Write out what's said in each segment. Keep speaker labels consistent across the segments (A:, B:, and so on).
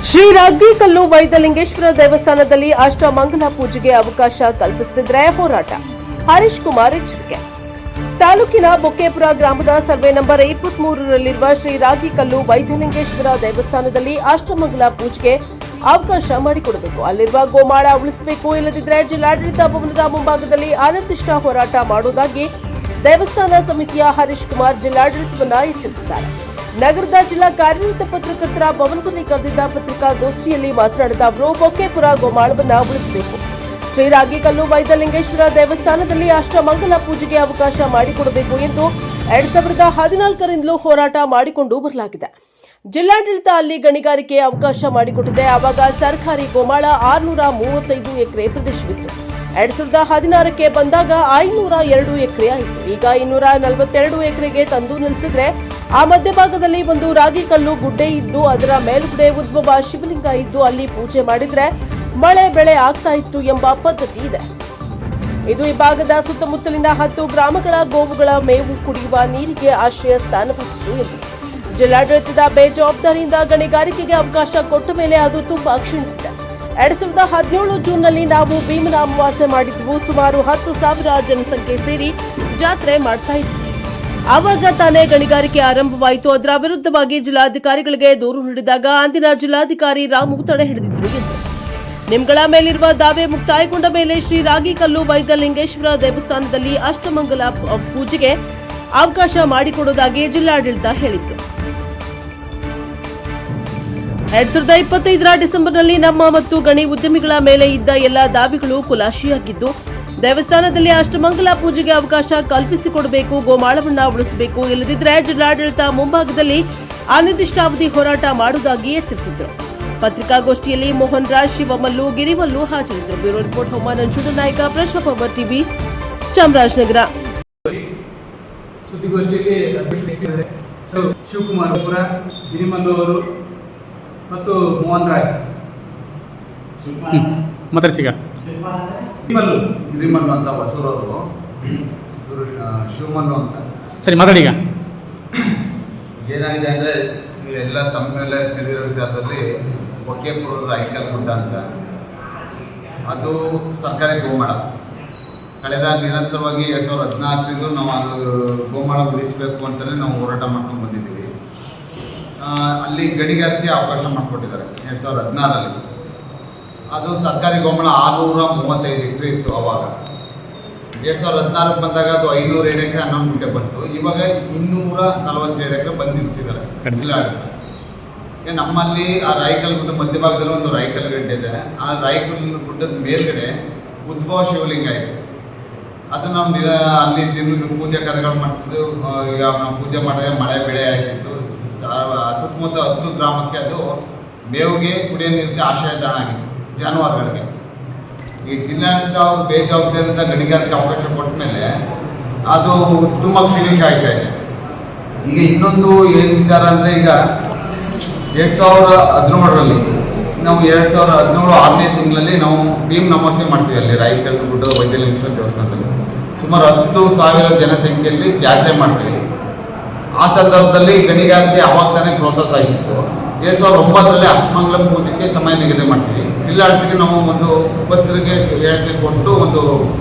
A: ಶ್ರೀ ರಾಗಿಕಲ್ಲು ವೈದ್ಯಲಿಂಗೇಶ್ವರ ದೇವಸ್ಥಾನದಲ್ಲಿ ಅಷ್ಟಮಂಗಲ ಪೂಜೆಗೆ ಅವಕಾಶ ಕಲ್ಪಿಸುತ್ತಿದ್ದರೆ ಹೋರಾಟ. ಹರೀಶ್ ಕುಮಾರ್ ಎಚ್ಚರಿಕೆ. ತಾಲೂಕಿನ ಬೊಕ್ಕೇಪುರ ಗ್ರಾಮದ ಸರ್ವೆ ನಂಬರ್ 23ರಲ್ಲಿರುವ ಶ್ರೀ ರಾಗಿಕಲ್ಲು ವೈದ್ಯಲಿಂಗೇಶ್ವರ ದೇವಸ್ಥಾನದಲ್ಲಿ ಅಷ್ಟಮಂಗಲ ಪೂಜೆಗೆ ಅವಕಾಶ ಮಾಡಿಕೊಡಬೇಕು. ಅಲ್ಲಿರುವ ಗೋಮಾಳ ಉಳಿಸಬೇಕು, ಇಲ್ಲದಿದ್ದರೆ ಜಿಲ್ಲಾಡಳಿತ ಭವನದ ಮುಂಭಾಗದಲ್ಲಿ ಅನಿರ್ದಿಷ್ಟ ಹೋರಾಟ ಮಾಡುವುದಾಗಿ ದೇವಸ್ಥಾನ ಸಮಿತಿಯ ಹರೀಶ್ ಕುಮಾರ್ ಜಿಲ್ಲಾಡಳಿತವನ್ನು ಎಚ್ಚರಿಸಿದ್ದಾರೆ. ನಗರದ ಜಿಲ್ಲಾ ಕಾರ್ಯನಿರತ ಪತ್ರಕರ್ತರ ಭವನದಲ್ಲಿ ಕರೆದಿದ್ದ ಪತ್ರಿಕಾಗೋಷ್ಠಿಯಲ್ಲಿ ಮಾತನಾಡಿದ ಅವರು, ಬೊಕ್ಕೇಪುರ ಗೋಮಾಳವನ್ನು ಉಳಿಸಬೇಕು, ಶ್ರೀ ರಾಗಿಕಲ್ಲು ವೈದ್ಯಲಿಂಗೇಶ್ವರ ದೇವಸ್ಥಾನದಲ್ಲಿ ಅಷ್ಟಮಂಗಲ ಪೂಜೆಗೆ ಅವಕಾಶ ಮಾಡಿಕೊಡಬೇಕು ಎಂದು 2014ರಿಂದಲೂ ಹೋರಾಟ ಮಾಡಿಕೊಂಡು ಬರಲಾಗಿದೆ. ಜಿಲ್ಲಾಡಳಿತ ಅಲ್ಲಿ ಗಣಿಗಾರಿಕೆ ಅವಕಾಶ ಮಾಡಿಕೊಟ್ಟಿದೆ. ಆವಾಗ ಸರ್ಕಾರಿ ಗೋಮಾಳ 635 ಎಕರೆ ಪ್ರದೇಶವಿತ್ತು. 2016ಕ್ಕೆ ಬಂದಾಗ 502 ಎಕರೆ ಆಯಿತು. ಈಗ 242 ಎಕರೆಗೆ ತಂದು ನಿಲ್ಲಿಸಿದ್ರೆ ಆ ಮಧ್ಯಭಾಗದಲ್ಲಿ ಒಂದು ರಾಗಿಕಲ್ಲು ಗುಡ್ಡೆ ಇದ್ದು ಅದರ ಮೇಲುಗಡೆ ಉದ್ಭವ ಶಿವಲಿಂಗ ಇದ್ದು ಅಲ್ಲಿ ಪೂಜೆ ಮಾಡಿದ್ರೆ ಮಳೆ ಬೆಳೆ ಆಗ್ತಾ ಇತ್ತು ಎಂಬ ಪದ್ಧತಿ ಇದೆ. ಇದು ಈ ಭಾಗದ ಸುತ್ತಮುತ್ತಲಿನ 10 ಗ್ರಾಮಗಳ ಗೋವುಗಳ ಮೇವು ಕುಡಿಯುವ ನೀರಿಗೆ ಆಶ್ರಯ ಸ್ಥಾನವಾಗಿತ್ತು ಎಂದು ಜಿಲ್ಲಾಡಳಿತದ ಬೇಜವಾಬ್ದಾರಿಯಿಂದ ಗಣಿಗಾರಿಕೆಗೆ ಅವಕಾಶ ಕೊಟ್ಟ ಮೇಲೆ ಅದು ತುಂಬಾ ಕ್ಷೀಣಿಸಿದೆ. 2017 ಜೂನ್ನಲ್ಲಿ ನಾವು ಭೀಮನ ಅಮಾವಾಸ್ಯೆ ಮಾಡಿದ್ವು. ಸುಮಾರು 10,000 ಜನಸಂಖ್ಯೆ ಸೇರಿ ಜಾತ್ರೆ ಮಾಡ್ತಾ ಇದ್ವಿ. ಆವಾಗ ತಾನೇ ಗಣಿಗಾರಿಕೆ ಆರಂಭವಾಯಿತು. ಅದರ ವಿರುದ್ಧವಾಗಿ ಜಿಲ್ಲಾಧಿಕಾರಿಗಳಿಗೆ ದೂರು ನೀಡಿದಾಗ ಅಂದಿನ ಜಿಲ್ಲಾಧಿಕಾರಿ ರಾಮು ತಡೆ ಹಿಡಿದಿದ್ರು ಎಂದು ನಿಮ್ಗಳ ಮೇಲಿರುವ ದಾವೆ ಮುಕ್ತಾಯಗೊಂಡ ಮೇಲೆ ಶ್ರೀ ರಾಗಿಕಲ್ಲು ವೈದ್ಯಲಿಂಗೇಶ್ವರ ದೇವಸ್ಥಾನದಲ್ಲಿ ಅಷ್ಟಮಂಗಲ ಪೂಜೆಗೆ ಅವಕಾಶ ಮಾಡಿಕೊಡುವುದಾಗಿ ಜಿಲ್ಲಾಡಳಿತ ಹೇಳಿತ್ತು. 2025ರ ಡಿಸೆಂಬರ್ನಲ್ಲಿ ನಮ್ಮ ಮತ್ತು ಗಣಿ ಉದ್ಯಮಿಗಳ ಮೇಲೆ ಇದ್ದ ಎಲ್ಲ ದಾವೆಗಳು ಖುಲಾಸೆಯಾಗಿದ್ದು, ದೇವಸ್ಥಾನದಲ್ಲಿ ಅಷ್ಟಮಂಗಲ ಪೂಜೆಗೆ ಅವಕಾಶ ಕಲ್ಪಿಸಿಕೊಡಬೇಕು, ಗೋಮಾಳವನ್ನ ಉಳಿಸಬೇಕು, ಇಲ್ಲದಿದ್ದರೆ ಜಿಲ್ಲಾಡಳಿತ ಮುಂಭಾಗದಲ್ಲಿ ಅನಿರ್ದಿಷ್ಟಾವಧಿ ಹೋರಾಟ ಮಾಡುವುದಾಗಿ ಎಚ್ಚರಿಸಿದರು. ಪತ್ರಿಕಾಗೋಷ್ಠಿಯಲ್ಲಿ ಮೋಹನ್ ರಾಜ್, ಶಿವಮಲ್ಲು, ಗಿರಿಮಲ್ಲು ಹಾಜರಿದ್ದರು. ಬ್ಯೂರೋ ರಿಪೋರ್ಟ್ ಹೊಮ್ಮ ನಂಜುಂಡ ನಾಯಕ, ಪ್ರಶಾಪ್ ಅವರ್ ಟಿವಿ, ಚಾಮರಾಜನಗರ.
B: ಸುದ್ದಿಗೋಷ್ಠಿಯಲ್ಲಿ ಶಿವಕುಮಾರ್ ಪುರ, ಗಿರಿಮಲ್ಲು ಅವರು ಮತ್ತು ಮೋಹನ್ ರಾಜ್
C: ಗಿರಿಮಲ್ಲು ಅಂತ ಹೊಸೂರವರು, ಶಿವಮಲ್ಲು ಅಂತ.
D: ಸರಿ, ಮಾತಾಡಿ.
C: ಏನಾಗಿದೆ ಅಂದರೆ ಎಲ್ಲ ತಮ್ಮ ಮೇಲೆ ತಿಳಿದಿರೋ ವಿಚಾರದಲ್ಲಿ ಬೊಕ್ಕೇಪುರದ ರಾಗಿಕಲ್ ಗುಡ್ಡ ಅಂತ ಅದು ಸರ್ಕಾರಿ ಗೋಮಾಳ. ಕಳೆದ ನಿರಂತರವಾಗಿ 2014ರಿಂದ ನಾವು ಅದು ಗೋಮಾಳ ಉಳಿಸಬೇಕು ಅಂತಲೇ ನಾವು ಹೋರಾಟ ಮಾಡ್ಕೊಂಡು ಬಂದಿದ್ದೀವಿ. ಅಲ್ಲಿ ಗಣಿಗಾರಿಕೆ ಅವಕಾಶ ಮಾಡಿಕೊಟ್ಟಿದ್ದಾರೆ 2016ರಲ್ಲಿ. ಅದು ಸರ್ಕಾರಿ ಗೋಮಾಳ 635 ಎಕರೆ ಇತ್ತು. ಆವಾಗ 2016ಕ್ಕೆ ಬಂದಾಗ ಅದು 507 ಎಕರೆ 11 ಗುಂಟೆ ಬಂತು. ಇವಾಗ 247 ಎಕರೆ ಬಂದು ನಿಲ್ಲಿಸಿದ್ದಾರೆ ಜಿಲ್ಲಾಡಳಿತ. ನಮ್ಮಲ್ಲಿ ಆ ರಾಯಿಕಲ್ ಗುಡ್ಡ ಮಧ್ಯಭಾಗದಲ್ಲಿ ಒಂದು ರಾಯಿಕಲ್ ಗಡ್ಡೆ ಇದೆ. ಆ ರಾಯಿಕಲ್ ಗುಡ್ಡದ ಮೇಲ್ಗಡೆ ಉದ್ಭವ ಶಿವಲಿಂಗ ಇದೆ. ಅದು ನಾವು ಅಲ್ಲಿ ಪೂಜೆ ಕಾರ್ಯಗಳು ಮಾಡ್ತಿದ್ದು. ಈಗ ನಾವು ಪೂಜೆ ಮಾಡಿದ್ರೆ ಮಳೆ ಬೆಳೆ ಆಯ್ತಿತ್ತು. ಸುತ್ತಮುತ್ತ 10 ಗ್ರಾಮಕ್ಕೆ ಅದು ಮೇವಿಗೆ, ಕುಡಿಯೋ ನೀರಿಗೆ ಆಶ್ರಯ ತಾಣ ಆಗಿತ್ತು ಜಾನುವಾರುಗಳಿಗೆ. ಈ ಜಿಲ್ಲಾಡಳಿತ ಅವರು ಬೇಜವಾಬ್ದಾರಿಯಿಂದ ಗಣಿಗಾರಿಕೆ ಅವಕಾಶ ಕೊಟ್ಟ ಮೇಲೆ ಅದು ತುಂಬ ಕ್ಷೀಣಿಕ ಆಗ್ತಾ ಇದೆ. ಈಗ ಇನ್ನೊಂದು ಏನು ವಿಚಾರ ಅಂದರೆ, ಈಗ 2017ರಲ್ಲಿ ನಾವು 2017 6ನೇ ತಿಂಗಳಲ್ಲಿ ನಾವು ಭೀಮನ ಅಮಾವಾಸ್ಯೆ ಮಾಡ್ತೀವಿ. ಅಲ್ಲಿ ರಾಯಿಕಲ್ ಗುಡ್ಡ ವೈದ್ಯಲಿಂಗೇಶ್ವರ ದೇವಸ್ಥಾನದಲ್ಲಿ ಸುಮಾರು 10,000 ಜನಸಂಖ್ಯೆಯಲ್ಲಿ ಜಾತ್ರೆ ಮಾಡ್ತೀವಿ. ಆ ಸಂದರ್ಭದಲ್ಲಿ ಗಣಿಗಾರಿಕೆ ಆವಾಗ ತಾನೇ ಪ್ರೋಸೆಸ್ ಆಗಿತ್ತು. 2009ರಲ್ಲಿ ಅಷ್ಟಮಂಗಲ ಪೂಜೆಗೆ ಸಮಯ ನಿಗದಿ ಮಾಡ್ತೀವಿ. ಜಿಲ್ಲಾಡಳಿತಕ್ಕೆ ನಾವು ಒಂದು ಪತ್ರಿಕೆ ಹೇಳಿಕೆ ಕೊಟ್ಟು ಒಂದು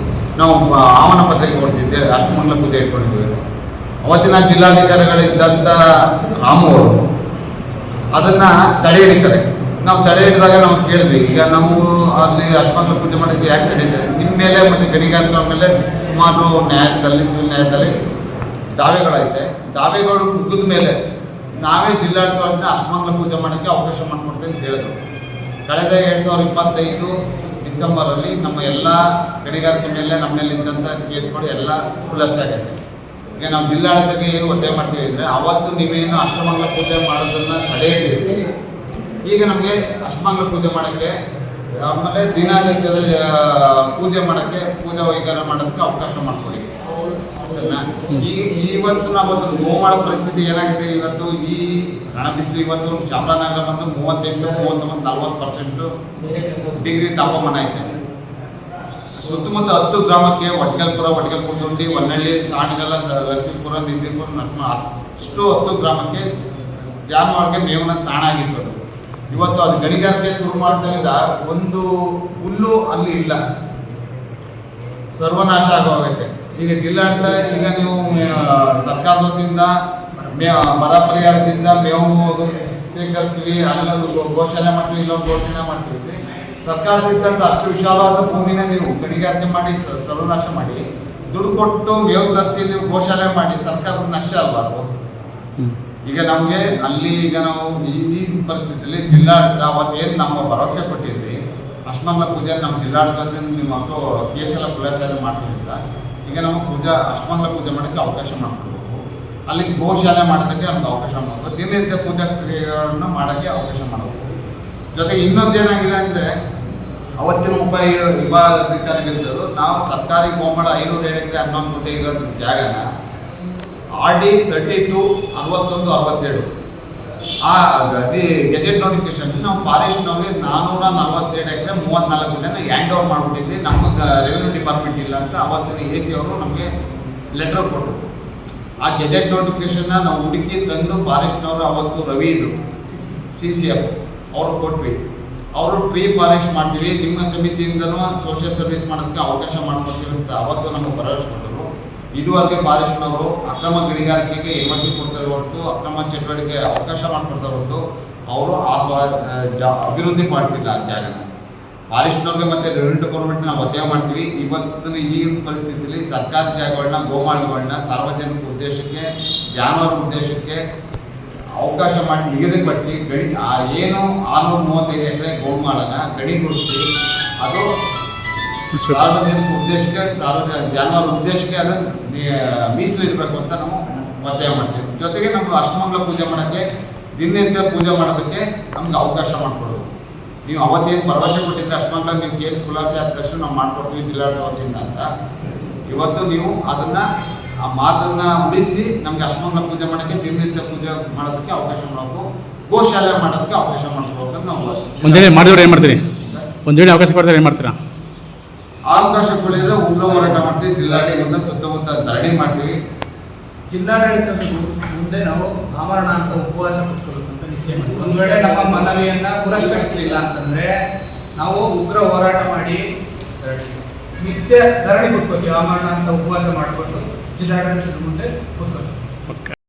C: ನಾವು ಆಹ್ವಾನ ಪತ್ರಿಕೆ ಕೊಡ್ತಿದ್ದೆ. ಅಷ್ಟಮಂಗಲ ಪೂಜೆ ಇಟ್ಕೊಂಡಿದ್ದೀವಿ. ಅವತ್ತಿನ ಜಿಲ್ಲಾಧಿಕಾರಿಗಳಿದ್ದಂಥ ರಾಮು ಅವರು ಅದನ್ನು ತಡೆ ಹಿಡಿತಾರೆ. ನಾವು ತಡೆ ಹಿಡಿದಾಗ ನಾವು ಕೇಳಿದ್ವಿ, ಈಗ ನಾವು ಅಲ್ಲಿ ಅಷ್ಟಮಂಗಲ ಪೂಜೆ ಮಾಡಿದ್ದು ಯಾಕೆ ತಡೀತಾರೆ? ನಿಮ್ಮ ಮೇಲೆ ಮತ್ತು ಗಣಿಗಾರಿಕೆ ಮೇಲೆ ಸುಮಾರು ನ್ಯಾಯಾಲಯದಲ್ಲಿ, ಸಿವಿಲ್ ನ್ಯಾಯಾಲಯದಲ್ಲಿ ದಾವೆಗಳೈತೆ. ದಾವೆಗಳು ಮುಗಿದ ಮೇಲೆ ನಾವೇ ಜಿಲ್ಲಾಡಳಿತದಿಂದ ಅಷ್ಟಮಂಗಲ ಪೂಜೆ ಮಾಡೋಕ್ಕೆ ಅವಕಾಶ ಮಾಡಿಕೊಡ್ತೀವಿ ಅಂತ ಹೇಳಿದ್ರು. ಕಳೆದ 2025 ಡಿಸೆಂಬರಲ್ಲಿ ನಮ್ಮ ಎಲ್ಲ ಗಣಿಗಾರಿಕೆ ಮೇಲೆ ನಮ್ಮ ಮೇಲೆ ಇದ್ದಂಥ ಕೇಸ್ಗಳು ಎಲ್ಲ ಖುಲಾಸೆ ಆಗೈತೆ. ಈಗ ನಾವು ಜಿಲ್ಲಾಡಳಿತಕ್ಕೆ ಏನು ಒತ್ತಾಯ ಮಾಡ್ತೀವಿ ಅಂದರೆ, ಅವತ್ತು ನೀವೇನು ಅಷ್ಟಮಂಗಲ ಪೂಜೆ ಮಾಡೋದನ್ನು ತಡೆ ಹಿಡಿದಿರಿ. ಈಗ ನಮಗೆ ಅಷ್ಟಮಂಗಲ ಪೂಜೆ ಮಾಡೋಕ್ಕೆ, ಆಮೇಲೆ ದಿನನಿತ್ಯದ ಪೂಜೆ ಮಾಡೋಕ್ಕೆ, ಪೂಜಾ ವೈಖಾರ ಮಾಡೋದಕ್ಕೆ ಅವಕಾಶ ಮಾಡಿಕೊಡಿ. ಇವತ್ತು ನಾವು ಗೋಮಾಳ ಪರಿಸ್ಥಿತಿ ಏನಾಗಿದೆ, ಇವತ್ತು ಈ ಹಣ ಬಿಸಿಲು ಇವತ್ತು ಚಾಮರಾಜನಗರ ಬಂದು 38, 39, 40% ಡಿಗ್ರಿ ತಾಪಮಾನ ಐತೆ. ಸುತ್ತಮುತ್ತ 10 ಗ್ರಾಮಕ್ಕೆ ವಡ್ಗಲ್ಪುರ, ವಡ್ಗಲ್ಪುರಗುಂಡಿ, ಹೊನ್ನಳ್ಳಿ, ಸಾಣಗಲ, ಲಕ್ಷ್ಮೀಪುರ, ನಿಂದಿಪುರ, ನರಸಿಂಹ ಅಷ್ಟು 10 ಗ್ರಾಮಕ್ಕೆ ಜಾನುವಾರಿಗೆ ಮೇವಿನ ತಾಣ ಆಗಿತ್ತು. ಅದು ಇವತ್ತು ಅದು ಗಣಿಗಾರಿಕೆ ಶುರು ಮಾಡ್ತಾ ಒಂದು ಹುಲ್ಲು ಅಲ್ಲಿ ಇಲ್ಲ, ಸರ್ವನಾಶ ಆಗೋಗೈತೆ. ಈಗ ಜಿಲ್ಲಾಡಳಿತ ಈಗ ನೀವು ಸರ್ಕಾರದ ವತಿಯಿಂದ ಮರ ಪರಿಹಾರದಿಂದ ಮೇವು ಸೇಕರಿಸ್ತೀವಿ, ಅಲ್ಲೊಂದು ಘೋಷಣೆ ಮಾಡ್ತೀವಿ, ಇಲ್ಲೊಂದು ಘೋಷಣೆ ಮಾಡ್ತೀವಿ. ಸರ್ಕಾರದಿಂದ ಅಷ್ಟು ವಿಶಾಲವಾದ ಭೂಮಿನ ನೀವು ಗಣಿಗಾರಿಕೆ ಮಾಡಿ ಸರ್ವನಾಶ ಮಾಡಿ ದುಡ್ಡು ಕೊಟ್ಟು ಮೇವು ತರಿಸಿ ನೀವು ಘೋಷಣೆ ಮಾಡಿ ಸರ್ಕಾರದ ನಷ್ಟ ಅಲ್ವಾ? ಈಗ ನಮಗೆ ಅಲ್ಲಿ ಈಗ ನಾವು ಈ ಪರಿಸ್ಥಿತಿಯಲ್ಲಿ ಜಿಲ್ಲಾಡಳಿತ ಅವತ್ತೇನು ನಮ್ಮ ಭರವಸೆ ಕೊಟ್ಟಿದ್ವಿ ಅಷ್ಟಮಂಗಲ ಪೂಜೆ ನಮ್ಮ ಜಿಲ್ಲಾಡಳಿತದಿಂದ ನಿಮ್ಮ ಕೇಸ್ ಎಲ್ಲ ಖುಲಾಸೆ ಮಾಡ್ತಿದ್ದ. ಈಗ ನಾವು ಅಷ್ಟಮಂಗಲ ಪೂಜೆ ಮಾಡೋಕ್ಕೆ ಅವಕಾಶ ಮಾಡಿಕೊಡ್ಬೇಕು, ಅಲ್ಲಿ ಘೋಷಣೆ ಮಾಡೋದಕ್ಕೆ ನಮ್ಗೆ ಅವಕಾಶ ಮಾಡಬೇಕು, ದಿನನಿತ್ಯ ಪೂಜಾ ಕ್ರಿಯೆಗಳನ್ನು ಮಾಡೋಕ್ಕೆ ಅವಕಾಶ ಮಾಡಬೇಕು. ಜೊತೆಗೆ ಇನ್ನೊಂದು ಏನಾಗಿದೆ ಅಂದರೆ ಅವತ್ತಿನ ವಿಭಾಗಾಧಿಕಾರಿಗಳಿದ್ದರು ನಾವು ಸರ್ಕಾರಿ ಗೋಮಾಳ 500 ಎಕರೆ 11 ಕೋಟಿ ಇರೋ ಜಾಗನ RD 32 61 67 ಆ ಗೆಜೆಟ್ ನೋಟಿಫಿಕೇಶನ್ ನಾವು ಫಾರೆಸ್ಟ್ನವ್ರಿಗೆ 447 ಎಕರೆ 34 ಗುಂಟೆನ ಹ್ಯಾಂಡ್ ಓವರ್ ಮಾಡಿಬಿಟ್ಟಿದ್ವಿ. ನಮಗೆ ರೆವಿನ್ಯೂ ಡಿಪಾರ್ಟ್ಮೆಂಟ್ ಇಲ್ಲ ಅಂತ ಅವತ್ತಿನ AC ಅವರು ನಮಗೆ ಲೆಟರ್ ಕೊಟ್ಟರು. ಆ ಗೆಜೆಟ್ ನೋಟಿಫಿಕೇಶನ್ನ ನಾವು ಹುಡುಕಿ ತಂದು ಫಾರೆಸ್ಟ್ನವರು ಅವತ್ತು ರವಿ ಇದ್ರು CCF ಅವರು ಕೊಟ್ವಿ. ಅವರು ಟ್ರೀ ಫಾರೆಸ್ಟ್ ಮಾಡ್ತೀವಿ, ನಿಮ್ಮ ಸಮಿತಿಯಿಂದನೂ ಸೋಷಿಯಲ್ ಸರ್ವಿಸ್ ಮಾಡೋದಕ್ಕೆ ಅವಕಾಶ ಮಾಡ್ಕೊಡ್ತೀವಿ ಅಂತ ಅವತ್ತು ನಮಗೆ ಭರವಸೆ ಕೊಟ್ಟರು. ಇದುವರೆಗೆ ಫಾರೆಸ್ಟ್ನವರು ಅಕ್ರಮ ಗಣಿಗಾರಿಕೆಗೆ MSC ಕೊಡ್ತಾರೆ ಹೊರತು ಅಕ್ರಮ ಚಟುವಟಿಕೆ ಅವಕಾಶ ಮಾಡಿಕೊಡ್ತಾರೆ ಹೊರತು ಅವರು ಅಭಿವೃದ್ಧಿ ಪಡಿಸಿಲ್ಲ ಆ ಜಾಗನ. ಫಾರೆಸ್ಟ್ನವ್ರಿಗೆ ಮತ್ತು ರೆವಿನ್ಯೂ ಡಿಪಾರ್ಟ್ಮೆಂಟ್ ನಾವು ಒತ್ತಾಯ ಮಾಡ್ತೀವಿ. ಇವತ್ತಿನ ಈಗಿನ ಪರಿಸ್ಥಿತಿಯಲ್ಲಿ ಸರ್ಕಾರಿ ಜಾಗಗಳನ್ನ ಗೋಮಾಳಗಳನ್ನ ಸಾರ್ವಜನಿಕ ಉದ್ದೇಶಕ್ಕೆ ಜಾನುವಾರು ಉದ್ದೇಶಕ್ಕೆ ಅವಕಾಶ ಮಾಡಿ ನಿಗದಿಪಡಿಸಿ ಏನು 635 ಎಕರೆ ಗೋಮಾಳನ ಗಡಿಗೊಳಿಸಿ ಅದು ಸಾರ್ವಜನಿಕ ಉದ್ದೇಶಕ್ಕೆ ಜಾನುವಾರು ಉದ್ದೇಶಕ್ಕೆ ಅದನ್ನು ಮೀಸಲು ಇಡಬೇಕು ಅಂತ ನಾವು ಒತ್ತಾಯ ಮಾಡ್ತೀವಿ. ಜೊತೆಗೆ ನಮ್ಗೆ ಅಷ್ಟಮಂಗಲ ಪೂಜೆ ಮಾಡೋಕ್ಕೆ ದಿನನಿತ್ಯ ಪೂಜೆ ಮಾಡೋದಕ್ಕೆ ನಮ್ಗೆ ಅವಕಾಶ ಮಾಡಿಕೊಡೋದು. ನೀವು ಅವತ್ತೇನು ಭರವಸೆ ಕೊಟ್ಟಿದ್ರೆ ಅಷ್ಟಮಂಗಲ ನೀವು ಕೇಸ್ ಖುಲಾಸೆ ಆದ ತಕ್ಷಣ ನಾವು ಮಾಡ್ಕೊಡ್ತೀವಿ ಜಿಲ್ಲಾಡಳಿತ ವತಿಯಿಂದ ಅಂತ. ಇವತ್ತು ನೀವು ಅದನ್ನು ಆ ಮಾತನ್ನ ಉಳಿಸಿ ನಮ್ಗೆ ಅಷ್ಟಮಂಗಲ ಪೂಜೆ ಮಾಡೋಕ್ಕೆ ದಿನನಿತ್ಯ ಪೂಜೆ ಮಾಡೋದಕ್ಕೆ ಅವಕಾಶ ಮಾಡಬೇಕು, ಗೋಶಾಲೆ ಮಾಡೋದಕ್ಕೆ ಅವಕಾಶ ಮಾಡ್ಕೋಬೇಕು ಅಂತ ನಾವು
D: ಒಂದೇಳಿ ಮಾಡಿದವ್ರು ಏನು ಮಾಡ್ತೀರಿ? ಒಂದೇಳಿ ಅವಕಾಶ ಕೊಡ್ತಾರೆ ಏನು ಮಾಡ್ತೀರಾ?
C: ಅವಕಾಶ ಕೊಡಿದ್ರೆ ಉಗ್ರ ಹೋರಾಟ ಮಾಡ್ತೀವಿ, ಜಿಲ್ಲಾಡಳಿತ ಸುತ್ತಮುತ್ತ ಧರಣಿ ಮಾಡ್ತೀವಿ.
E: ಜಿಲ್ಲಾಡಳಿತದ ಮುಂದೆ ನಾವು ಆಮರಣ ಅಂತ ಉಪವಾಸ ಕೊಟ್ಕೊಳ್ಬೇಕಂತ ನಿಶ್ಚಯ ಮಾಡ್ತೀವಿ. ಒಂದು ವೇಳೆ ನಮ್ಮ ಮನವಿಯನ್ನ ಪುರಸ್ಕರಿಸಲಿಲ್ಲ ಅಂತಂದ್ರೆ ನಾವು ಉಗ್ರ ಹೋರಾಟ ಮಾಡಿ ನಿತ್ಯ ಧರಣಿ ಕೊಟ್ಕೋತೀವಿ. ಆಮರಣ ಅಂತ ಉಪವಾಸ ಮಾಡಿಕೊಂಡು ಜಿಲ್ಲಾಡಳಿತದ ಮುಂದೆ ಕೂತ್ಕೊಳ್ತೀವಿ.